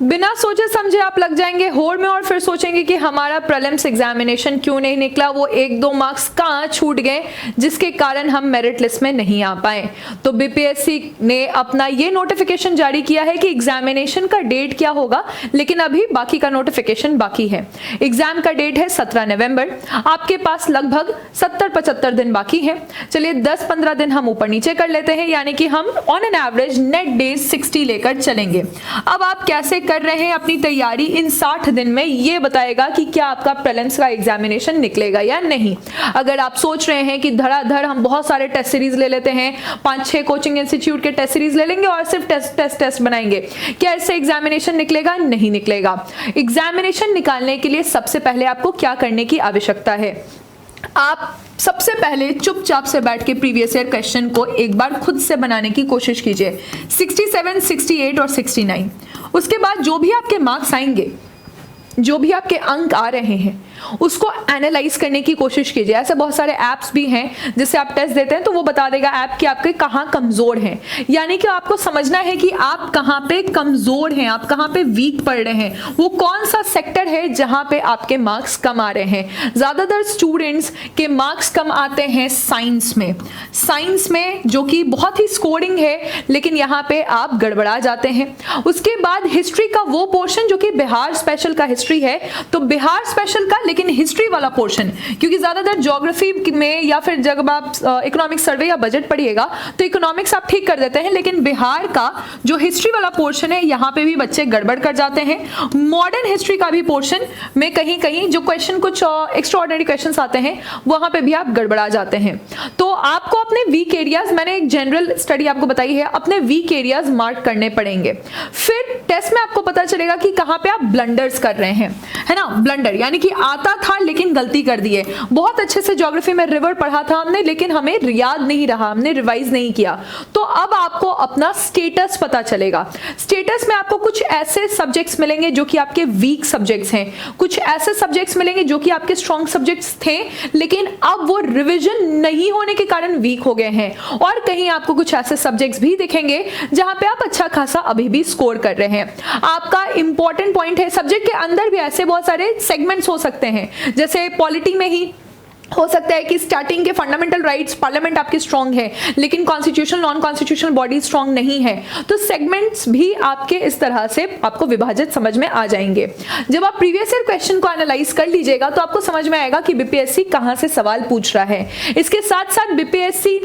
बिना सोचे समझे आप लग जाएंगे होड़ में और फिर सोचेंगे कि हमारा प्रीलिम्स एग्जामिनेशन क्यों नहीं निकला, वो 1-2 मार्क्स कहाँ छूट गए जिसके कारण हम मेरिट लिस्ट में नहीं आ पाए। तो बीपीएससी ने अपना ये नोटिफिकेशन जारी किया है कि एग्जामिनेशन का डेट क्या होगा, लेकिन अभी बाकी का नोटिफिकेशन बाकी है। एग्जाम का डेट है 17 नवंबर। आपके पास लगभग 70-75 दिन बाकी है। चलिए 10-15 दिन हम ऊपर नीचे कर लेते हैं, यानी कि हम on an average net days 60 लेकर चलेंगे। अब आप कैसे कर रहे हैं अपनी तैयारी इन 60 दिन में, ये बताएगा कि क्या आपका प्रीलिम्स का एग्जामिनेशन निकलेगा या नहीं। अगर आप सोच रहे हैं कि धड़ाधड़ हम बहुत सारे टेस्ट सीरीज ले लेते हैं, 5-6 कोचिंग इंस्टीट्यूट के टेस्ट सीरीज ले लेंगे और सिर्फ टेस्ट बनाएंगे, क्या इससे एग्जामिनेशन निकलेगा? नहीं निकलेगा। एग्जामिनेशन निकालने के लिए सबसे पहले आपको क्या करने की आवश्यकता है? आप सबसे पहले चुपचाप से बैठ के प्रीवियस ईयर क्वेश्चन को एक बार खुद से बनाने की कोशिश कीजिए, 67, 68 और 69। उसके बाद जो भी आपके मार्क्स आएंगे, जो भी आपके अंक आ रहे हैं, उसको एनालाइज करने की कोशिश कीजिए। ऐसे बहुत सारे ऐप्स भी हैं जिससे आप टेस्ट देते हैं तो वो बता देगा ऐप कि आपके कहाँ कमजोर हैं, यानी कि आपको समझना है कि आप कहाँ पे कमजोर हैं, आप कहाँ पे वीक पड़ रहे हैं, वो कौन सा सेक्टर है जहाँ पे आपके मार्क्स कम आ रहे हैं। ज्यादातर स्टूडेंट्स के मार्क्स कम आते हैं साइंस में, जो कि बहुत ही स्कोरिंग है, लेकिन यहाँ पे आप गड़बड़ा जाते हैं। उसके बाद हिस्ट्री का वो पोर्शन जो कि बिहार स्पेशल का हिस्ट्री है, तो बिहार स्पेशल का लेकिन हिस्ट्री वाला पोर्शन, क्योंकि ज्यादातर ज्योग्राफी में या फिर जब आप इकोनॉमिक सर्वे या बजट पढ़िएगा तो इकोनॉमिक्स आप ठीक कर देते हैं, लेकिन बिहार का जो हिस्ट्री वाला पोर्शन है यहाँ पे भी बच्चे गड़बड़ कर जाते हैं। मॉडर्न हिस्ट्री का भी पोर्शन में कहीं कहीं जो क्वेश्चन कुछ एक्स्ट्राऑर्डिनरी क्वेश्चंस आते हैं वहां पे भी आप गड़बड़ा जाते हैं। तो आपको अपने वीक एरियाज, मैंने एक जनरल स्टडी आपको बताई है, अपने वीक एरियाज मार्क करने पड़ेंगे। फिर टेस्ट में आपको पता चलेगा कि कहां पे आप ब्लंडर्स कर रहे हैं, है ना। ब्लंडर यानी कि आता था लेकिन गलती कर दी है। बहुत अच्छे से ज्योग्राफी में रिवर पढ़ा था हमने, लेकिन हमें याद नहीं रहा, हमने रिवाइज नहीं किया। तो अब आपको अपना स्टेटस पता चलेगा। स्टेटस में आपको कुछ ऐसे सब्जेक्ट्स मिलेंगे जो कि आपके वीक सब्जेक्ट्स हैं, कुछ ऐसे सब्जेक्ट्स मिलेंगे जो कि आपके स्ट्रॉन्ग सब्जेक्ट्स थे, लेकिन अब वो रिविजन नहीं होने के कारण वीक हो गए हैं। और कहीं आपको कुछ ऐसे सब्जेक्ट्स भी दिखेंगे जहां पे आप अच्छा खासा अभी भी स्कोर कर रहे हैं। आपका इंपॉर्टेंट पॉइंट है, सब्जेक्ट के अंदर भी ऐसे बहुत सारे सेगमेंट्स हो सकते हैं, जैसे पॉलिटी में ही हो सकता है कि स्टार्टिंग के फंडामेंटल राइट्स, पार्लियामेंट आपकी स्ट्रांग है, लेकिन constitutional non constitutional body strong नहीं है। तो सेगमेंट्स भी आपके इस तरह से आपको विभाजित समझ में आ जाएंगे। जब आप प्रीवियस ईयर क्वेश्चन को एनालाइज कर लीजिएगा तो आपको समझ में आएगा कि बीपीएससी कहां से सवाल पूछ रहा है। इसके साथ साथ बीपीएससी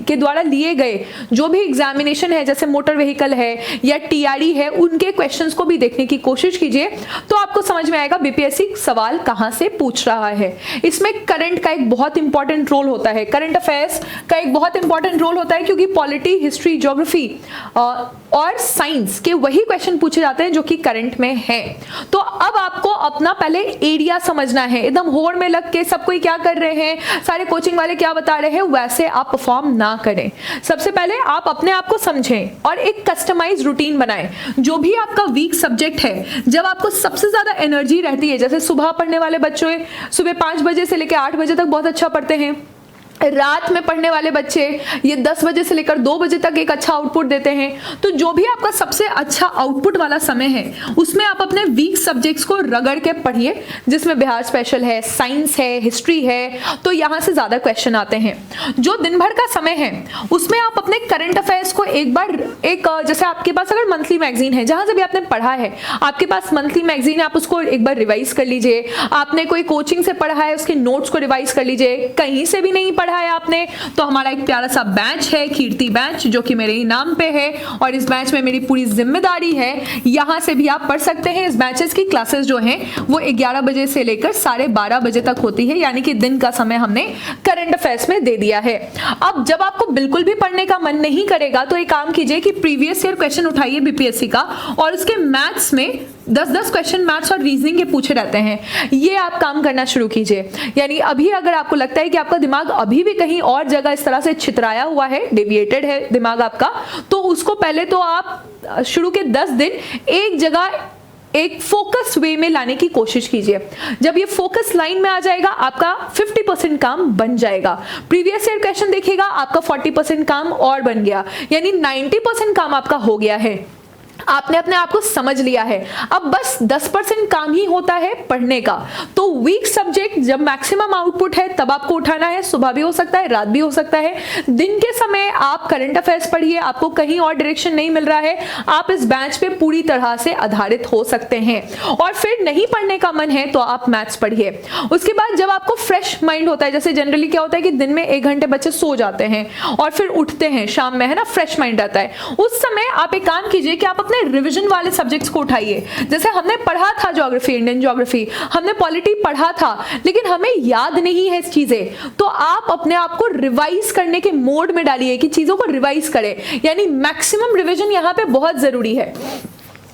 के द्वारा लिए गए जो भी एग्जामिनेशन है, जैसे मोटर व्हीकल है या टीआरई है, उनके क्वेश्चंस को भी देखने की कोशिश कीजिए, तो आपको समझ में आएगा बीपीएससी सवाल कहां से पूछ रहा है। इसमें करंट का एक बहुत इंपॉर्टेंट रोल होता है, करंट अफेयर्स का एक बहुत इंपॉर्टेंट रोल होता है, क्योंकि पॉलिटी, हिस्ट्री, ज्योग्राफी और साइंस के वही क्वेश्चन पूछे जाते हैं जो कि करंट में है। तो अब आपको अपना पहले एरिया समझना है। एकदम होड़ में लग के सब कोई क्या कर रहे हैं, सारे कोचिंग वाले क्या बता रहे हैं, वैसे आप परफॉर्म ना करें। सबसे पहले आप अपने आप को समझें और एक कस्टमाइज रूटीन बनाएं। जो भी आपका वीक सब्जेक्ट है, जब आपको सबसे ज्यादा एनर्जी रहती है, जैसे सुबह पढ़ने वाले बच्चे सुबह 5 बजे से लेकर 8 बजे तक बहुत अच्छा पढ़ते हैं, रात में पढ़ने वाले बच्चे ये 10 बजे से लेकर 2 बजे तक एक अच्छा आउटपुट देते हैं। तो जो भी आपका सबसे अच्छा आउटपुट वाला समय है, उसमें आप अपने वीक सब्जेक्ट्स को रगड़ के पढ़िए, जिसमें बिहार स्पेशल है, साइंस है, हिस्ट्री है, तो यहाँ से ज्यादा क्वेश्चन आते हैं। जो दिन भर का समय है उसमें आप अपने करंट अफेयर्स को एक बार जैसे आपके पास अगर मंथली मैगजीन है, जहां से भी आपने पढ़ा है, आपके पास मंथली मैगजीन है, आप उसको एक बार रिवाइज कर लीजिए। आपने कोई कोचिंग से पढ़ा है, उसके नोट्स को रिवाइज कर लीजिए। कहीं से भी नहीं पढ़ा है आपने, तो हमारा एक प्यारा सा बैच है, कीर्ति बैच, जो कि मेरे ही नाम पे है, और इस बैच में मेरी पूरी जिम्मेदारी है। यहां से भी आप पढ़ सकते हैं। इस बैचेस की क्लासेस जो हैं वो 11 बजे से लेकर 12:30 बजे तक होती है, यानी कि दिन का समय हमने करंट अफेयर्स में दे दिया है। अब जब आपको बिल्कुल भी पढ़ने का मन नहीं करेगा तो एक काम कीजिए कि प्रीवियस ईयर क्वेश्चन उठाइए बीपीएससी का, और उसके मैथ्स में 10-10 क्वेश्चन मैथ्स और रीजनिंग के पूछे रहते हैं। ये आप काम करना शुरू कीजिए। यानी अभी अगर आपको लगता है कि आपका दिमाग अभी भी कहीं और जगह इस तरह से छितराया हुआ है, डेविएटेड है दिमाग आपका, तो उसको पहले तो आप शुरू के 10 दिन एक जगह एक फोकस वे में लाने की कोशिश कीजिए। जब ये फोकस लाइन में आ जाएगा, आपका 50% काम बन जाएगा। प्रीवियस ईयर क्वेश्चन देखिएगा, आपका 40% काम और बन गया, यानी 90% काम आपका हो गया है। आपने अपने आप को समझ लिया है, अब बस 10% काम ही होता है पढ़ने का। तो वीक सब्जेक्ट जब मैक्सिमम आउटपुट है तब आपको उठाना है, सुबह भी हो सकता है, रात भी हो सकता है। दिन के समय आप करंट अफेयर्स पढ़िए, आपको कहीं और डायरेक्शन नहीं मिल रहा है, आप इस बैच पे पूरी तरह से आधारित हो सकते हैं। और फिर नहीं पढ़ने का मन है तो आप मैथ्स पढ़िए। उसके बाद जब आपको फ्रेश माइंड होता है, जैसे जनरली क्या होता है कि दिन में 1 घंटे बच्चे सो जाते हैं और फिर उठते हैं शाम में, है ना, फ्रेश माइंड आता है, उस समय आप एक काम कीजिए कि आप अपने रिवीजन वाले सब्जेक्ट्स को उठाइए। जैसे हमने पढ़ा था ज्योग्राफी, इंडियन ज्योग्राफी, हमने पॉलिटी पढ़ा था, लेकिन हमें याद नहीं है इस चीजें, तो आप अपने आप को रिवाइज करने के मोड में डालिए कि चीजों को रिवाइज करें। यानी मैक्सिमम रिवीजन यहाँ पे बहुत जरूरी है,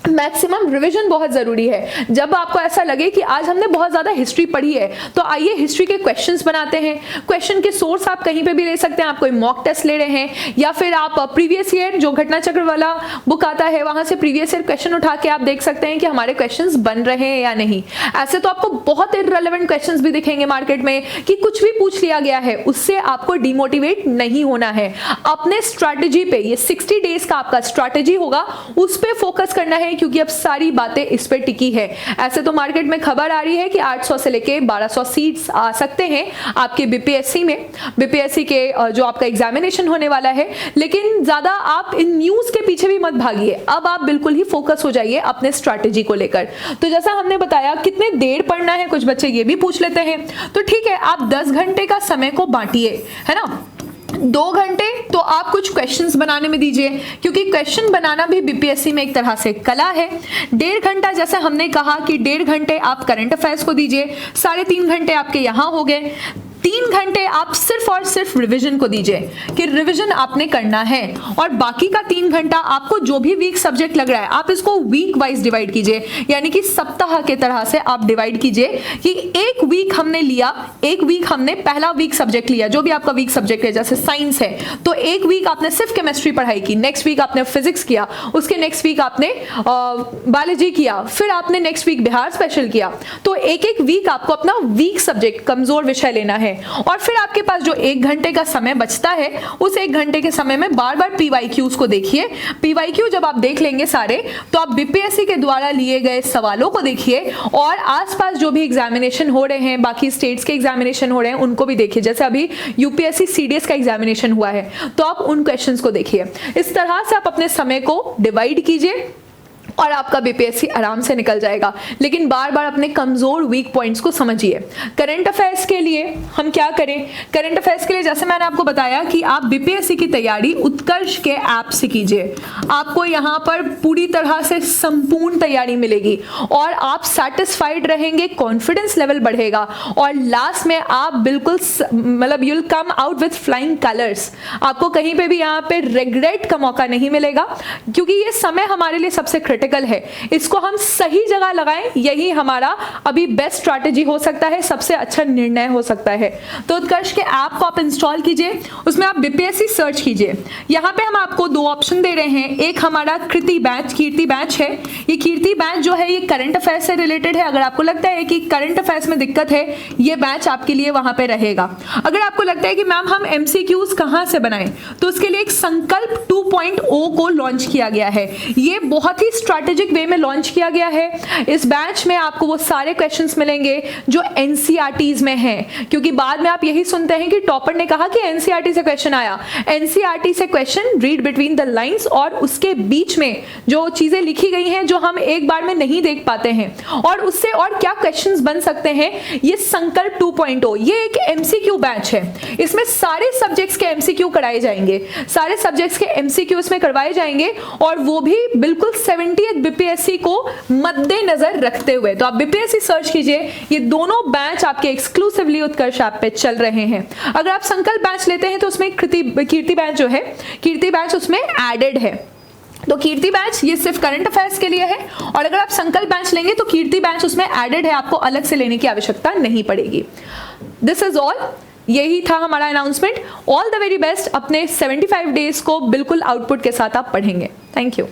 मैक्सिमम रिवीजन बहुत जरूरी है। जब आपको ऐसा लगे कि आज हमने बहुत ज्यादा हिस्ट्री पढ़ी है, तो आइए हिस्ट्री के क्वेश्चंस बनाते हैं। क्वेश्चन के सोर्स आप कहीं पे भी ले सकते हैं, आप कोई मॉक टेस्ट ले रहे हैं या फिर आप प्रीवियस ईयर जो घटना चक्र वाला बुक आता है वहां से प्रीवियस ईयर क्वेश्चन उठा के आप देख सकते हैं कि हमारे क्वेश्चंस बन रहे हैं या नहीं। ऐसे तो आपको बहुत इररिलेवेंट क्वेश्चंस भी दिखेंगे मार्केट में कि कुछ भी पूछ लिया गया है, उससे आपको डिमोटिवेट नहीं होना है। अपने स्ट्रैटेजी पे, ये 60 डेज का आपका स्ट्रैटेजी होगा, उस पे फोकस करना है, क्योंकि अब सारी बातें इस पे टिकी है। ऐसे तो मार्केट में खबर आ रही है कि 800 से लेके 1200 सीट्स आ सकते हैं आपके बीपीएससी में, बीपीएससी के जो आपका एग्जामिनेशन होने वाला है। लेकिन ज्यादा आप इन न्यूज के पीछे भी मत भागिए, अब आप बिल्कुल ही फोकस हो जाइए अपने स्ट्रैटेजी को लेकर। तो जैसा हमने बताया कितने देर पढ़ना है, कुछ बच्चे ये भी पूछ लेते हैं, तो ठीक है, आप 10 घंटे का समय को बांटिए, है ना। 2 घंटे तो आप कुछ क्वेश्चंस बनाने में दीजिए, क्योंकि क्वेश्चन बनाना भी बीपीएससी में एक तरह से कला है। 1.5 घंटा, जैसे हमने कहा कि 1.5 घंटे आप करंट अफेयर्स को दीजिए, 3.5 घंटे आपके यहाँ हो गए। 3 घंटे आप सिर्फ और सिर्फ रिवीजन को दीजिए कि रिवीजन आपने करना है, और बाकी का 3 घंटा आपको जो भी वीक सब्जेक्ट लग रहा है आप इसको वीक वाइज डिवाइड कीजिए, यानी कि सप्ताह के तरह से आप डिवाइड कीजिए कि एक वीक हमने लिया, एक वीक हमने पहला वीक सब्जेक्ट लिया, जो भी आपका वीक सब्जेक्ट है, जैसे साइंस है तो एक वीक आपने सिर्फ केमिस्ट्री पढ़ाई की, नेक्स्ट वीक आपने फिजिक्स किया, उसके नेक्स्ट वीक आपने बायोलॉजी किया, फिर आपने नेक्स्ट वीक बिहार स्पेशल किया। तो एक एक वीक आपको अपना वीक सब्जेक्ट, कमजोर विषय लेना है। और फिर आपके पास जो 1 घंटे का समय बचता है, उस 1 घंटे के समय में बार बार पीवाईक्यूज को देखिए। पीवाईक्यू जब आप देख लेंगे सारे, तो आप बीपीएससी के द्वारा लिए गए सवालों को देखिए, और आसपास जो भी एग्जामिनेशन हो रहे हैं, बाकी स्टेट्स के एग्जामिनेशन हो रहे हैं, उनको भी देखिए। जैसे अभी यूपीएससी सीडीएस का एग्जामिनेशन हुआ है, तो आप उन क्वेश्चंस को देखिए। इस तरह से आप अपने समय को डिवाइड कीजिए और आपका बीपीएससी आराम से निकल जाएगा। लेकिन बार बार अपने कमजोर वीक पॉइंट्स को समझिए। करंट अफेयर्स के लिए हम क्या करें? करंट अफेयर्स के लिए जैसे मैंने आपको बताया कि आप बीपीएससी की तैयारी उत्कर्ष के ऐप से कीजिए। आपको यहाँ पर पूरी तरह से संपूर्ण तैयारी मिलेगी और आप सेटिस्फाइड रहेंगे, कॉन्फिडेंस लेवल बढ़ेगा, और लास्ट में आप बिल्कुल मतलब you will come out with flying colours. आपको कहीं पे भी यहाँ पे रिग्रेट का मौका नहीं मिलेगा, क्योंकि ये समय हमारे लिए सबसे क्रिटिकल है। इसको हम सही जगह लगाएं, यही हमारा अभी बेस्ट स्ट्रैटेजी हो सकता है, सबसे अच्छा निर्णय हो सकता है। तो उत्कर्ष के ऐप को आप इंस्टॉल कीजिए, उसमें आप बीपीएससी सर्च कीजिए। यहाँ पे हम आपको 2 ऑप्शन दे रहे हैं। एक हमारा कीर्ति बैच है। ये कीर्ति बैच जो है ये करंट अफेयर्स से रिलेटेड है। अगर आपको लगता है कि करंट अफेयर्स में दिक्कत है, ये बैच आपके लिए वहां पे रहेगा। अगर आपको लगता है कि मैम हम एमसीक्यूज कहां से बनाएं, तो उसके लिए एक संकल्प 2.0 को लॉन्च किया गया है। ये बहुत ही स्ट्रैटेजिक वे में लॉन्च किया गया है। इस बैच में आपको वो सारे क्वेश्चंस मिलेंगे जो एनसीईआरटीज में हैं, क्योंकि बाद में आप यही सुनते हैं कि टॉपर ने कहा कि एनसीईआरटी से क्वेश्चन आया। एनसीईआरटी से question read between the lines, और उसके बीच में जो चीजें लिखी गई हैं जो हम एक बार में नहीं देख पाते हैं, और उससे और क्या क्वेश्चंस बन सकते हैं, ये संकल्प 2.0 ये एक एमसीक्यू बैच है। इसमें सारे सब्जेक्ट्स के एमसीक्यू कराए जाएंगे, सारे सब्जेक्ट्स के एमसीक्यू इसमें करवाए जाएंगे, और वो भी बिल्कुल 70th बीपीएससी को मद्देनजर रखते हुए। तो आप बीपीएससी सर्च कीजिए, ये दोनों बैच आपके एक्सक्लूसिवली उत्कर्ष ऐप पे चल रहे हैं। अगर आप संकल्प बैच लेते हैं तो उसमें कीर्ति बैच जो है, कीर्ति बैच उसमें एडेड है। तो कीर्ति बैच ये सिर्फ करंट अफेयर्स के लिए है, और अगर आप संकल्प बैच लेंगे तो कीर्ति बैच उसमें एडेड है, आपको अलग से लेने की आवश्यकता नहीं पड़ेगी। दिस इज ऑल, यही था हमारा announcement. All the very best. अपने 75 डेज को बिल्कुल आउटपुट के साथ आप पढ़ेंगे। Thank you.